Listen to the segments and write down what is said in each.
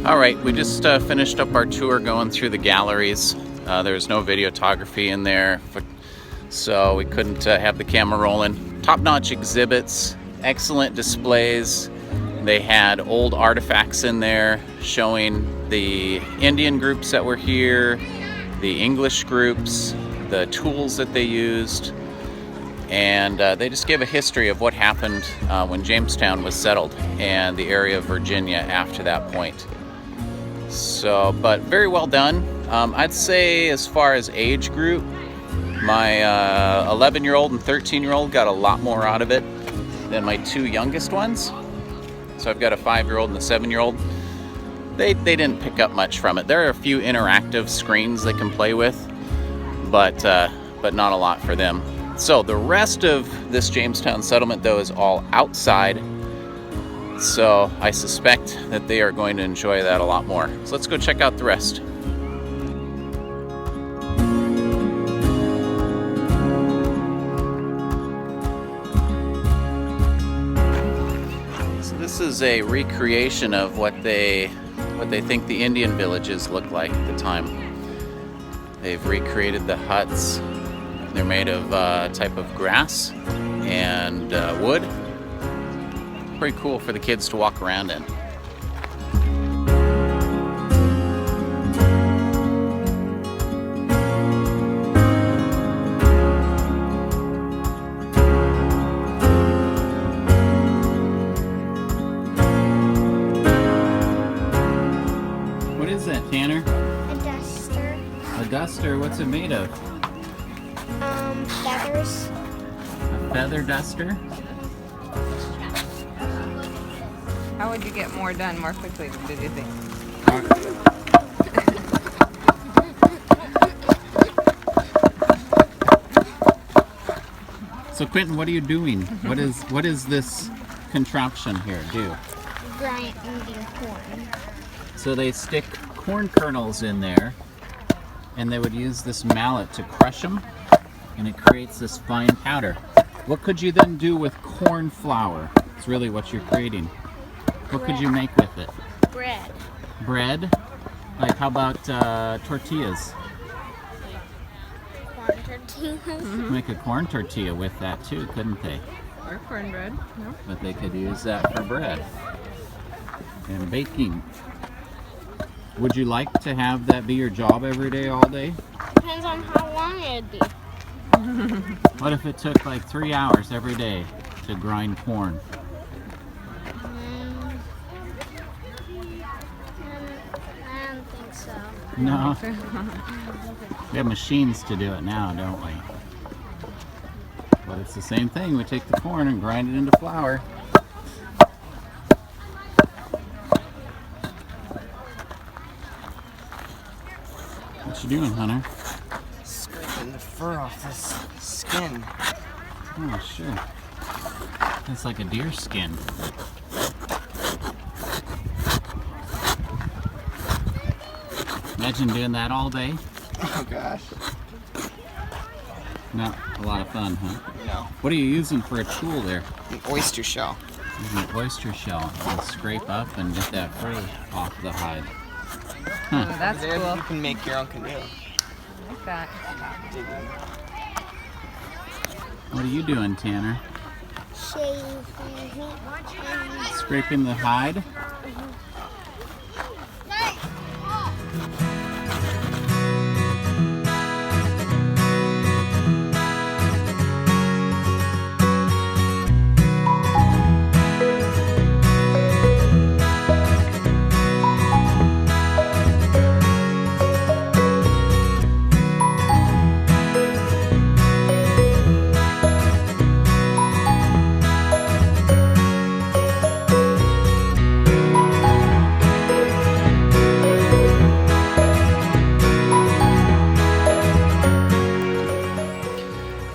All right, we just finished up our tour going through the galleries. There's no videography in there, so we couldn't have the camera rolling. Top-notch exhibits, excellent displays. They had old artifacts in there showing the Indian groups that were here, the English groups, the tools that they used, and they just gave a history of what happened when Jamestown was settled and the area of Virginia after that point. So, but very well done. I'd say as far as age group, my 11-year-old and 13-year-old got a lot more out of it than my two youngest ones. So I've got a 5-year-old and a 7-year-old. They didn't pick up much from it. There are a few interactive screens they can play with, but not a lot for them. So the rest of this Jamestown settlement, though, is all outside. So I suspect that they are going to enjoy that a lot more. So let's go check out the rest. So this is a recreation of what they think the Indian villages looked like at the time. They've recreated the huts. They're made of a type of grass and wood. Pretty cool for the kids to walk around in. What is that, Tanner? A duster. A duster? What's it made of? Feathers. A feather duster? How would you get more done more quickly, did you think? So Quentin, what are you doing? What is this contraption here do? Grinding corn. So they stick corn kernels in there, and they would use this mallet to crush them, and it creates this fine powder. What could you then do with corn flour? It's really what you're creating. What could you make with it? Bread. Bread? Like how about tortillas? Corn tortillas. Make a corn tortilla with that too, couldn't they? Or cornbread, no? But they could use that for bread and baking. Would you like to have that be your job every day, all day? Depends on how long it'd be. What if it took like 3 hours every day to grind corn? I don't think so. No. We have machines to do it now, don't we? But it's the same thing. We take the corn and grind it into flour. What you doing, Hunter? Scraping the fur off this skin. Oh, sure. That's like a deer skin. Imagine doing that all day. Oh gosh. Not a lot of fun, huh? No. What are you using for a tool there? An oyster shell. An oyster shell. And scrape up and get that fur off the hide. Oh, that's There cool. you can make your own canoe. I like that. Digging. What are you doing, Tanner? Shaving. Scraping the hide?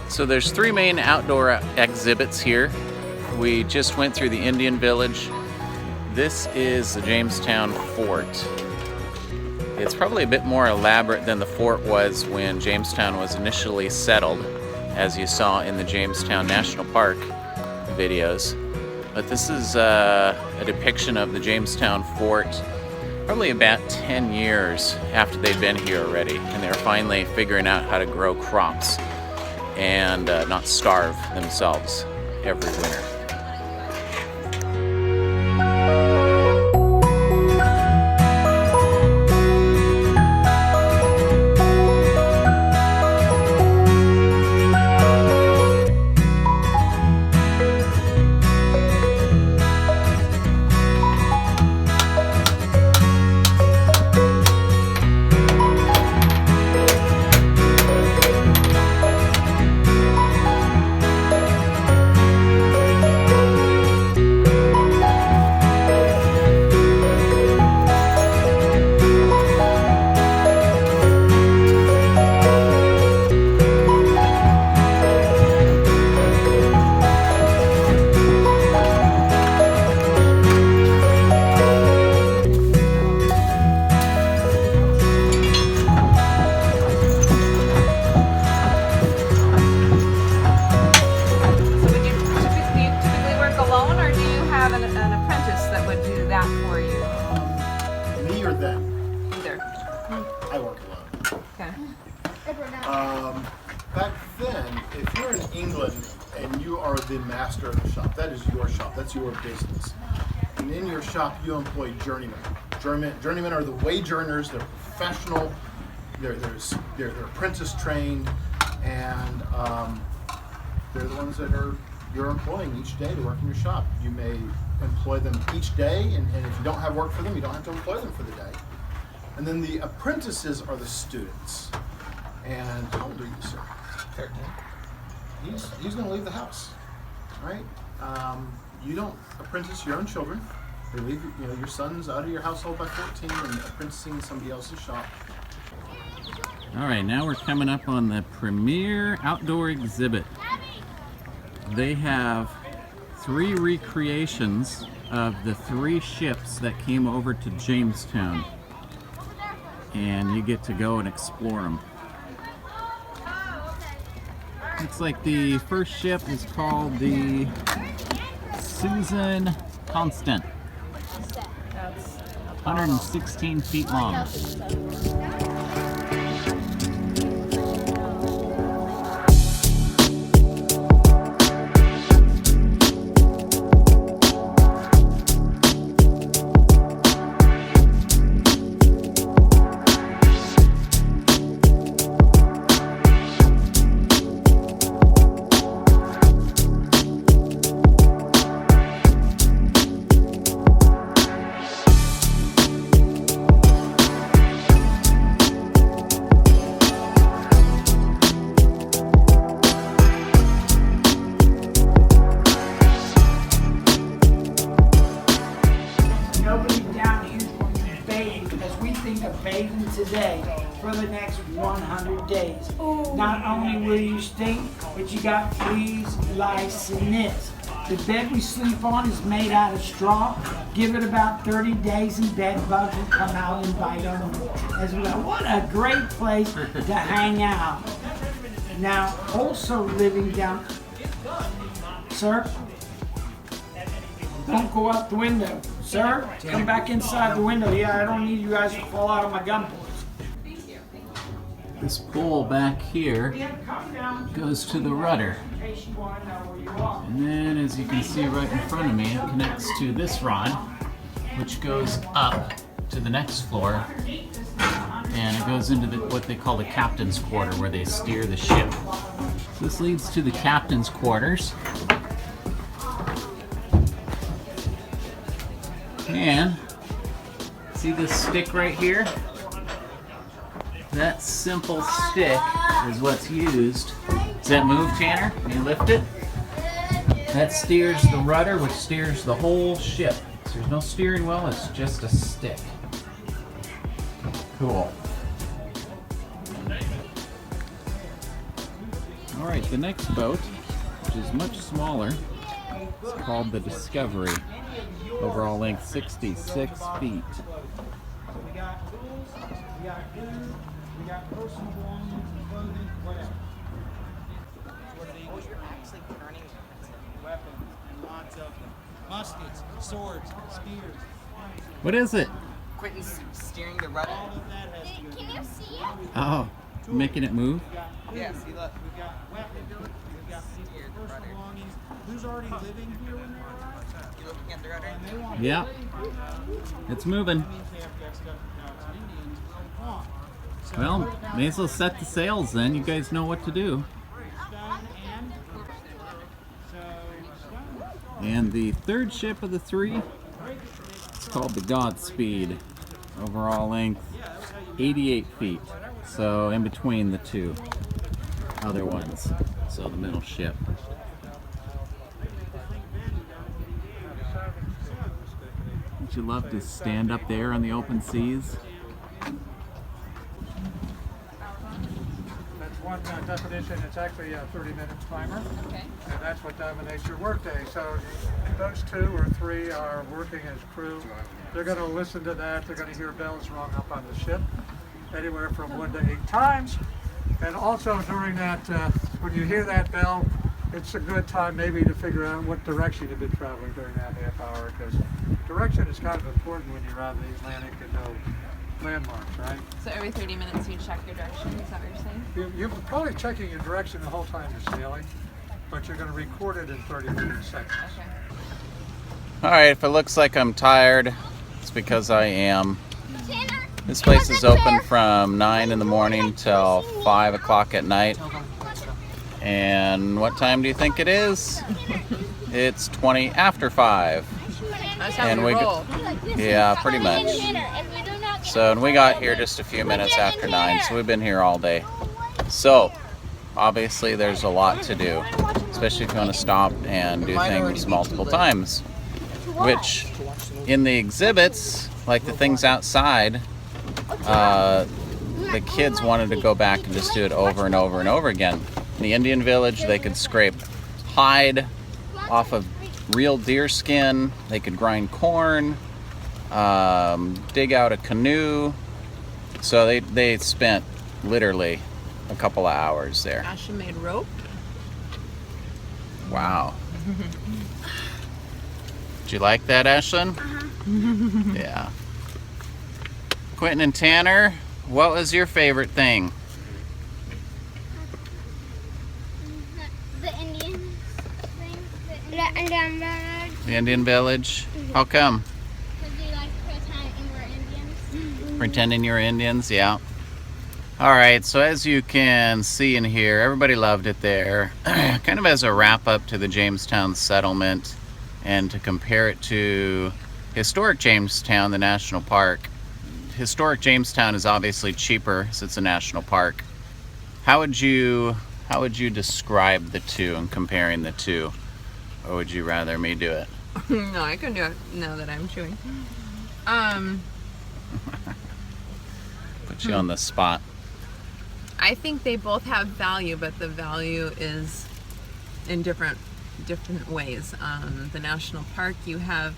So there's 3 main outdoor exhibits here. We just went through the Indian Village. This is the Jamestown Fort. It's probably a bit more elaborate than the fort was when Jamestown was initially settled, as you saw in the Jamestown National Park videos. But this is a depiction of the Jamestown Fort probably about 10 years after they'd been here already, and they were finally figuring out how to grow crops and not starve themselves every winter. Back then, if you're in England and you are the master of the shop, that is your shop, that's your business. And in your shop, you employ journeymen. Journeymen are the wage earners, they're professional, they're apprentice trained, and they're the ones that you're employing each day to work in your shop. You may employ them each day, and if you don't have work for them, you don't have to employ them for the day. And then the apprentices are the students. And how old are you, sir? 13. He's going to leave the house, right? You don't apprentice your own children. They leave, your son's out of your household by 14 and apprenticing in somebody else's shop. All right, now we're coming up on the premier outdoor exhibit. They have 3 recreations of the 3 ships that came over to Jamestown, and you get to go and explore them. Looks like the first ship is called the Susan Constant. 116 feet long. Today for the next 100 days. Not only will you stink, but you got fleas, lice, and nits. The bed we sleep on is made out of straw. Give it about 30 days and bed bugs will come out and bite on them. As well. What a great place to hang out. Now, also living down, sir, don't go out the window. Sir, come back inside the window. Yeah, I don't need you guys to fall out of my gun ports. This pole back here goes to the rudder. And then, as you can see right in front of me, it connects to this rod, which goes up to the next floor. And it goes into what they call the captain's quarter, where they steer the ship. This leads to the captain's quarters. And see this stick right here? That simple stick is what's used. Does that move, Tanner? Can you lift it? That steers the rudder, which steers the whole ship. So there's no steering wheel, it's just a stick. Cool. Alright, the next boat, which is much smaller, is called the Discovery. Overall length 66 feet. Muskets, swords, spears. What is it? Quentin's steering the rudder. Can you see it? Oh, making it move? Yeah, see, look. Steer the rudder. Who's already living here when they arrive? You looking at the rudder? Yeah. It's moving. Well, may as well set the sails then. You guys know what to do. And the third ship of the three, it's called the Godspeed. Overall length, 88 feet. So in between the two other ones. So the middle ship. Would you love to stand up there on the open seas? That's one definition. It's actually a 30-minute timer. Okay. And that's what dominates your workday. So those 2 or 3 are working as crew. They're going to listen to that. They're going to hear bells rung up on the ship, anywhere from 1 to 8 times. And also during that, when you hear that bell, it's a good time maybe to figure out what direction you've been traveling during that half hour, because direction is kind of important when you're on the Atlantic and know landmarks, right? So every 30 minutes you check your direction, is that what you're saying? You're probably checking your direction the whole time you're sailing, but you're going to record it in 30 seconds. Okay. Alright, if it looks like I'm tired, it's because I am. This place is open from 9 in the morning till 5 o'clock at night. And what time do you think it is? It's 20 after 5. That's how And we we roll. Yeah, pretty much. So, and we got here just a few minutes after 9, so we've been here all day. So, obviously there's a lot to do, especially if you want to stop and do things multiple times. Which, in the exhibits, like the things outside, the kids wanted to go back and just do it over and over and over again. In the Indian village, they could scrape hide off of real deer skin, they could grind corn, dig out a canoe. So they spent literally a couple of hours there. Asha made rope. Wow. Did you like that, Ashlyn? Yeah. Quentin and Tanner, what was your favorite thing? The Indian thing. The Indian village. The Indian village? How come? Because they like pretend we're Indians. Pretending you're Indians? Yeah. Alright, so as you can see and hear, everybody loved it there. Kind of as a wrap up to the Jamestown Settlement and to compare it to historic Jamestown, the national park. Historic Jamestown is obviously cheaper since it's a national park. How would you describe the two and comparing the two? Or would you rather me do it? No, I can do it now that I'm chewing. Put you on the spot. I think they both have value, but the value is in different ways. The national park, you have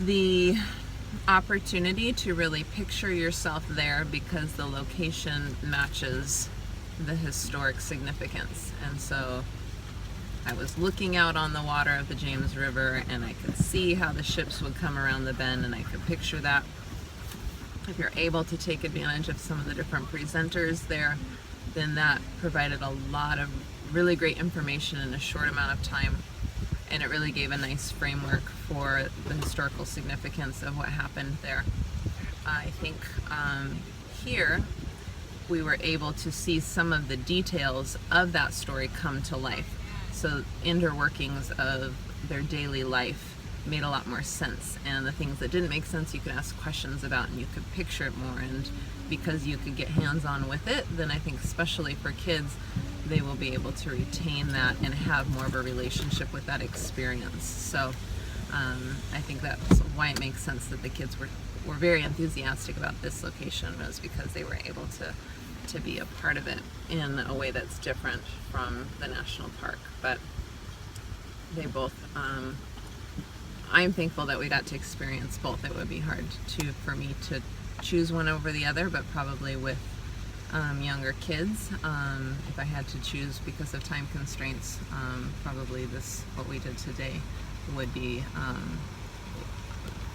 the opportunity to really picture yourself there because the location matches the historic significance. And so I was looking out on the water of the James River and I could see how the ships would come around the bend, and I could picture that. If you're able to take advantage of some of the different presenters there, then that provided a lot of really great information in a short amount of time, and it really gave a nice framework for the historical significance of what happened there. I think here we were able to see some of the details of that story come to life. So interworkings of their daily life made a lot more sense, and the things that didn't make sense you could ask questions about and you could picture it more, and because you could get hands-on with it, then I think especially for kids they will be able to retain that and have more of a relationship with that experience. So I think that's why it makes sense that the kids were very enthusiastic about this location, was because they were able to be a part of it in a way that's different from the national park. But they both I'm thankful that we got to experience both. It would be hard for me to choose one over the other, but probably with younger kids, if I had to choose because of time constraints, probably what we did today would be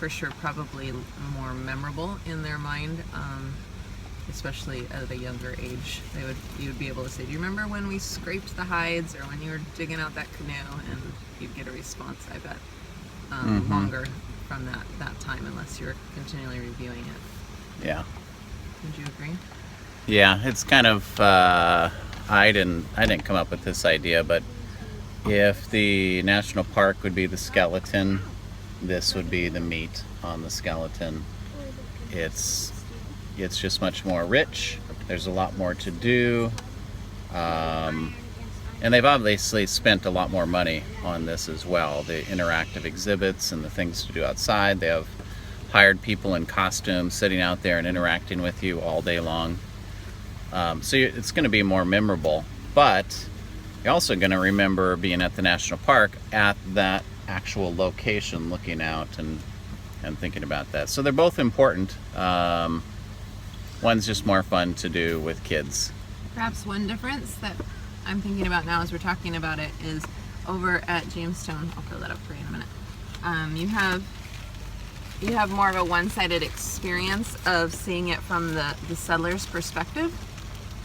for sure probably more memorable in their mind, especially at a younger age. You would be able to say, do you remember when we scraped the hides, or when you were digging out that canoe? And you'd get a response, I bet, longer from that time, unless you're continually reviewing it. Yeah. Would you agree? Yeah, it's kind of, I didn't come up with this idea, but if the national park would be the skeleton, this would be the meat on the skeleton. It's just much more rich. There's a lot more to do. And they've obviously spent a lot more money on this as well. The interactive exhibits and the things to do outside. They have hired people in costumes sitting out there and interacting with you all day long. So it's going to be more memorable, but you're also going to remember being at the national park at that actual location, looking out and thinking about that. So they're both important. One's just more fun to do with kids. Perhaps one difference that I'm thinking about now as we're talking about it is over at Jamestown. I'll fill that up for you in a minute. You have more of a one-sided experience of seeing it from the settler's perspective,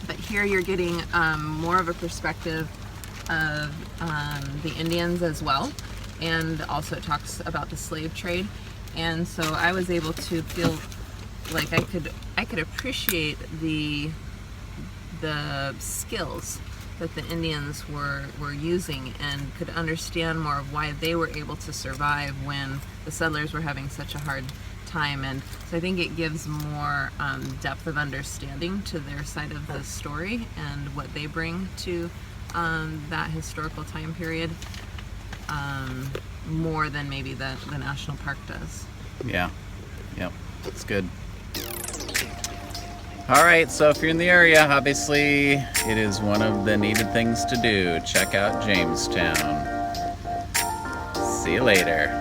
but here you're getting more of a perspective of the Indians as well, and also it talks about the slave trade. And so I was able to feel like I could appreciate the skills that the Indians were using, and could understand more of why they were able to survive when the settlers were having such a hard time. And so I think it gives more depth of understanding to their side of the story and what they bring to that historical time period, more than maybe the national park does. Yeah, yep, that's good. All right, so if you're in the area, obviously it is one of the needed things to do. Check out Jamestown. See you later.